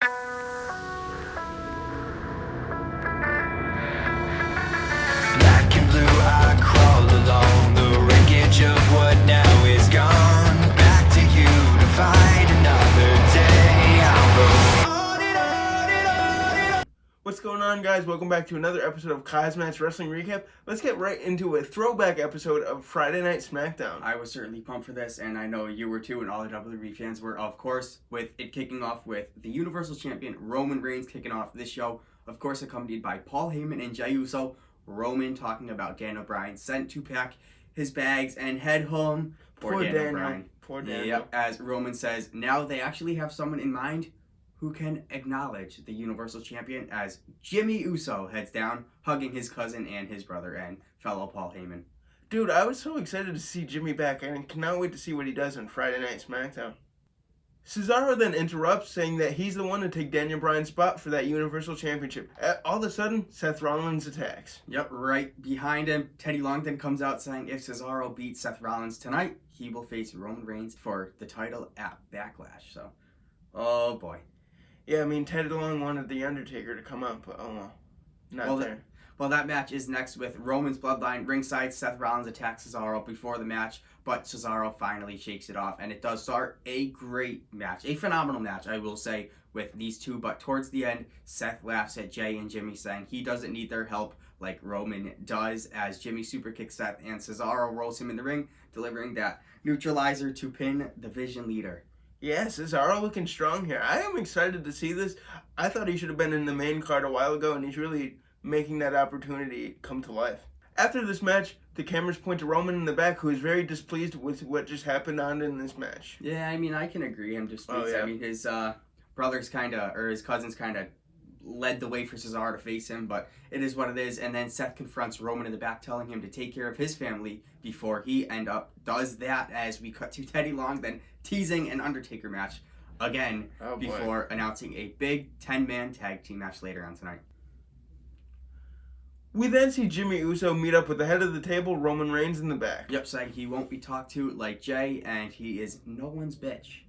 Black and blue, I crawl along the wreckage of what now is gone. Back to you to fight another day. I'll go on and on and on and on. What's going on, guys? Welcome back to another episode of Kai's Match Wrestling Recap. Let's get right into a throwback episode of Friday Night SmackDown. I was certainly pumped for this, and I know you were too, and all the WWE fans were, of course, with it kicking off with the Universal Champion Roman Reigns kicking off this show, of course accompanied by Paul Heyman and Jey Uso. Roman talking about Daniel Bryan sent to pack his bags and head home. Poor Daniel Bryan. Poor Daniel. Yep, as Roman says, now they actually have someone in mind who can acknowledge the Universal Champion as Jimmy Uso heads down, hugging his cousin and his brother and fellow Paul Heyman. Dude, I was so excited to see Jimmy back, and cannot wait to see what he does on Friday Night SmackDown. Cesaro then interrupts, saying that he's the one to take Daniel Bryan's spot for that Universal Championship. All of a sudden, Seth Rollins attacks. Yep, right behind him, Teddy Long then comes out saying if Cesaro beats Seth Rollins tonight, he will face Roman Reigns for the title at Backlash. So, oh boy. Yeah, I mean, Teddy Long wanted The Undertaker to come up, but oh well. Not there. Well, that match is next with Roman's Bloodline ringside. Seth Rollins attacks Cesaro before the match, but Cesaro finally shakes it off, and it does start a great match. A phenomenal match, I will say, with these two, but towards the end, Seth laughs at Jey and Jimmy, saying he doesn't need their help like Roman does, as Jimmy superkicks Seth, and Cesaro rolls him in the ring, delivering that neutralizer to pin the Vision leader. Yeah, Cesaro looking strong here. I am excited to see this. I thought he should have been in the main card a while ago, and he's really making that opportunity come to life. After this match, the cameras point to Roman in the back, who is very displeased with what just happened on in this match. Yeah, I mean, I can agree. I'm displeased. Oh, yeah. I mean, his brothers his cousins kind of led the way for Cesaro to face him, but it is what it is. And then Seth confronts Roman in the back, telling him to take care of his family before he does that, as we cut to Teddy Long then teasing an Undertaker match again before announcing a big 10-man tag team match later on tonight. We then see Jimmy Uso meet up with the head of the table, Roman Reigns, in the back. Yep, saying he won't be talked to like Jey, and he is no one's bitch.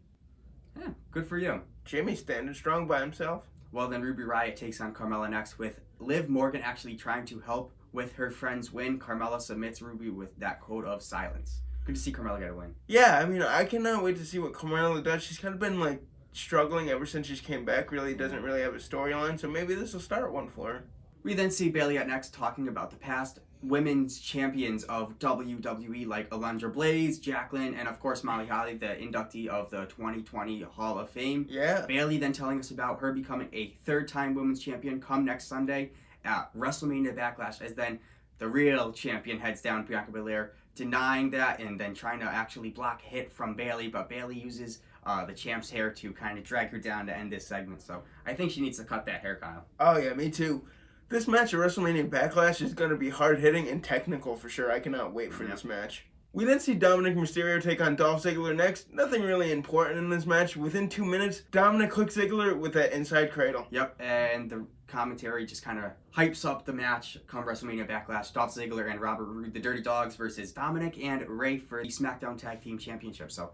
Yeah, good for you. Jimmy standing strong by himself. Well, then Ruby Riott takes on Carmella next, with Liv Morgan actually trying to help with her friend's win. Carmella submits Ruby with that quote of silence. Good to see Carmella get a win. Yeah, I mean, I cannot wait to see what Carmella does. She's kind of been, struggling ever since she came back. Really doesn't really have a storyline, so maybe this will start one for her. We then see Bayley at next talking about the past women's champions of WWE, like Alundra Blaze, Jacqueline, and of course Molly Holly, the inductee of the 2020 Hall of Fame. Yeah. Bayley then telling us about her becoming a third-time women's champion come next Sunday at WrestleMania Backlash, as then the real champion heads down, Bianca Belair, denying that and then trying to actually block a hit from Bayley, but Bayley uses the champ's hair to kind of drag her down to end this segment. So I think she needs to cut that hair, Kyle. Oh yeah, me too. This match at WrestleMania Backlash is going to be hard-hitting and technical for sure. I cannot wait for this match. We then see Dominic Mysterio take on Dolph Ziggler next. Nothing really important in this match. Within 2 minutes, Dominic hooks Ziggler with that inside cradle. Yep, and the commentary just kind of hypes up the match come WrestleMania Backlash. Dolph Ziggler and Robert Roode, the Dirty Dogs, versus Dominic and Ray for the SmackDown Tag Team Championship. So,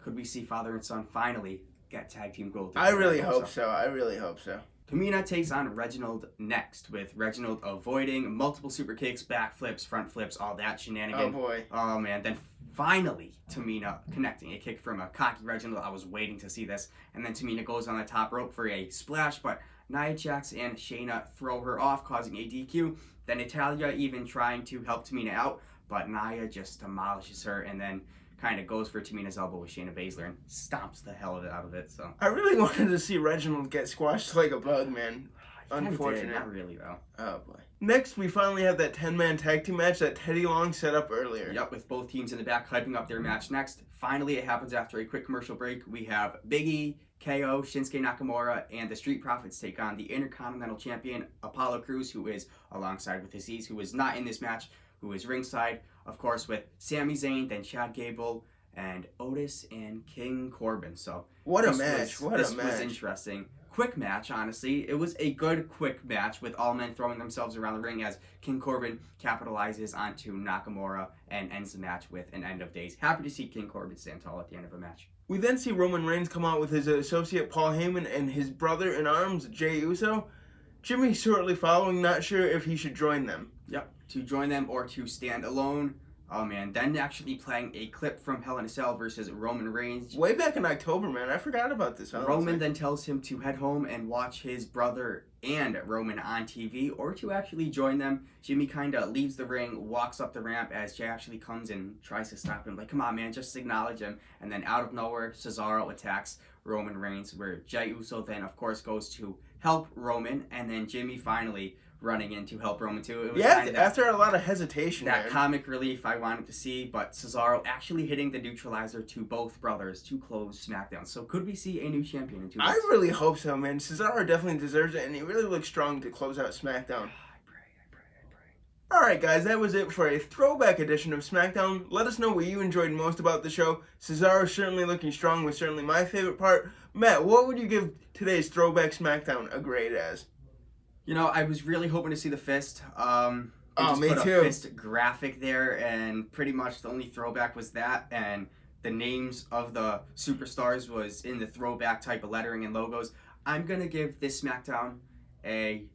could we see father and son finally get tag team gold? I really hope so. I really hope so. Tamina takes on Reginald next, with Reginald avoiding multiple super kicks, backflips, front flips, all that shenanigan. Oh boy. Oh man. Then finally Tamina connecting a kick from a cocky Reginald. I was waiting to see this. And then Tamina goes on the top rope for a splash, but Nia Jax and Shayna throw her off, causing a DQ. Then Natalya even trying to help Tamina out, but Nia just demolishes her and then kind of goes for Tamina's elbow with Shayna Baszler and stomps the hell out of it. So I really wanted to see Reginald get squashed like a bug, man. Unfortunate. Not really, though. Oh, boy. Next, we finally have that 10-man tag team match that Teddy Long set up earlier. Yep, with both teams in the back hyping up their match next. Finally, it happens after a quick commercial break. We have Big E, KO, Shinsuke Nakamura, and the Street Profits take on the Intercontinental Champion, Apollo Crews, who is alongside with Aziz, who is not in this match, who is ringside, of course, with Sami Zayn, then Chad Gable, and Otis and King Corbin. So what a match. This was interesting. Quick match, honestly. It was a good quick match with all men throwing themselves around the ring as King Corbin capitalizes onto Nakamura and ends the match with an end of days. Happy to see King Corbin stand tall at the end of a match. We then see Roman Reigns come out with his associate Paul Heyman and his brother-in-arms, Jey Uso. Jimmy shortly following, not sure if he should join them. Yep, to join them or to stand alone. Oh man, then actually playing a clip from Hell in a Cell versus Roman Reigns. Way back in October, man. I forgot about this. Roman then tells him to head home and watch his brother and Roman on TV, or to actually join them. Jimmy kind of leaves the ring, walks up the ramp as Jey actually comes and tries to stop him. Like, come on, man, just acknowledge him. And then out of nowhere, Cesaro attacks Roman Reigns, where Jey Uso then, of course, goes to help Roman, and then Jimmy finally running in to help Roman too. It was after a lot of hesitation. That man. comic relief I wanted to see, but Cesaro actually hitting the neutralizer to both brothers to close SmackDown. So could we see a new champion in 2 weeks? I really hope so, man. Cesaro definitely deserves it, and he really looks strong to close out SmackDown. I pray. Alright guys, that was it for a throwback edition of SmackDown. Let us know what you enjoyed most about the show. Cesaro certainly looking strong was certainly my favorite part. Matt, what would you give today's throwback SmackDown a grade as? You know, I was really hoping to see the fist. Me put too. A fist graphic there, and pretty much the only throwback was that, and the names of the superstars was in the throwback type of lettering and logos. I'm gonna give this SmackDown a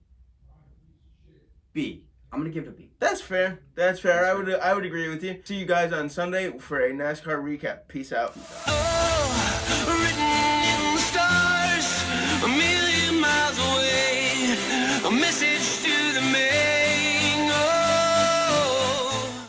B. I'm gonna give it a B. That's fair. That's fair. I would agree with you. See you guys on Sunday for a NASCAR recap. Peace out. Oh.